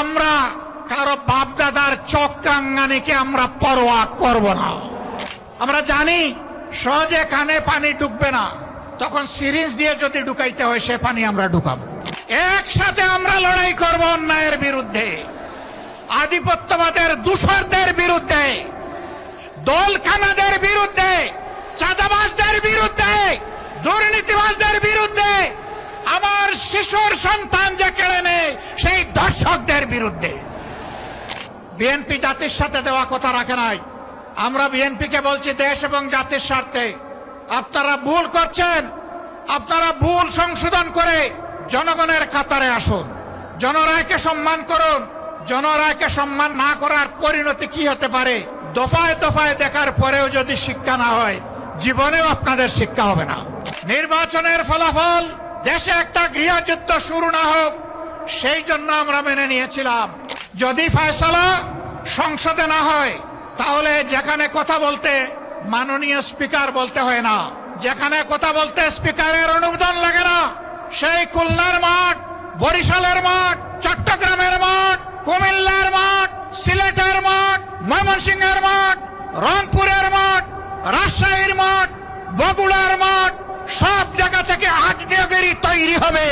আমরা কারো বাপদাদার চক্রাঙ্গানিকে আমরা পরোয়া করব না। আমরা জানি সহজে কানে পানি ঢুকবে না, তখন সিরিঞ্জ দিয়ে যদি ঢুকাইতে হয় সে পানি আমরা ঢুকাবো। একসাথে আমরা লড়াই করব অন্যায়ের বিরুদ্ধে, আধিপত্যবাদের দূষরদের বিরুদ্ধে, দলখানাদের বিরুদ্ধে, চাঁদাবাজদের বিরুদ্ধে, দুর্নীতিবাজদের বিরুদ্ধে, আমার শিশুর সন্তান যে কেড়ে নেয় সেই দর্শকদের বিরুদ্ধে। বিএনপি জাতির সাথে দেওয়া কথা রাখে নাই। আমরা বিএনপিকে বলছি দেশ এবং জাতির স্বার্থে আপনারা ভুল করছেন, আপনারা ভুল সংশোধন করে জনগণের কাতারে আসুন, জনরায়কে সম্মান করুন। জনরায়কে সম্মান না করার পরিণতি কি হতে পারে দফায় দফায় দেখার পরেও যদি শিক্ষা না হয়, জীবনেও আপনাদের শিক্ষা হবে না। নির্বাচনের ফলাফল দেশে একটা গৃহযুদ্ধ শুরু না হোক সেই জন্য আমরা মেনে নিয়েছিলাম। যদি ফয়সালা সংসদে না হয় তাহলে যেখানে কথা বলতে মাননীয় স্পিকার বলতে হয় না, যেখানে কথা বলতে স্পিকারের অনুমোদন লাগে না, সেই খুলনার মাঠ, বরিশালের মাঠ, চট্টগ্রামের মাঠ, কুমিল্লার মাঠ, সিলেটের মাঠ, ময়মনসিংহের মাঠ, রংপুরের মাঠ, রাজশাহীর মাঠ, বগুড়ার মাঠ, সব জায়গা থেকে আগ্নেয়গিরি তৈরি হবে।